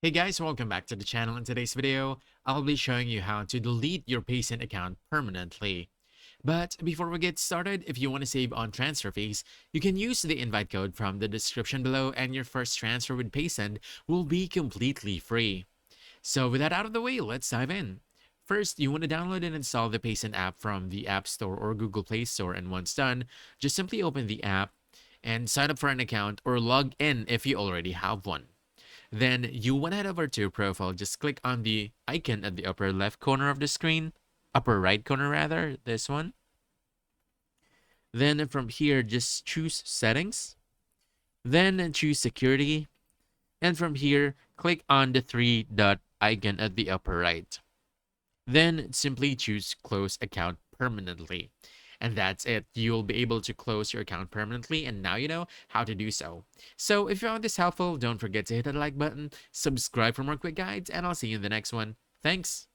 Hey guys, welcome back to the channel. In today's video, I'll be showing you how to delete your Paysend account permanently. But before we get started, if you want to save on transfer fees, you can use the invite code from the description below and your first transfer with Paysend will be completely free. So with that out of the way, let's dive in. First, you want to download and install the Paysend app from the App Store or Google Play Store, and once done, just simply open the app and sign up for an account or log in if you already have one. Then you want to head over to your profile. Just click on the icon at the upper left corner of the screen, upper right corner rather, this one. Then from here, just choose settings. Then choose security. And from here, click on the three dot icon at the upper right. Then simply choose close account permanently. And that's it. You'll be able to close your account permanently, and now you know how to do so. So if you found this helpful, don't forget to hit that like button, subscribe for more quick guides, and I'll see you in the next one. Thanks.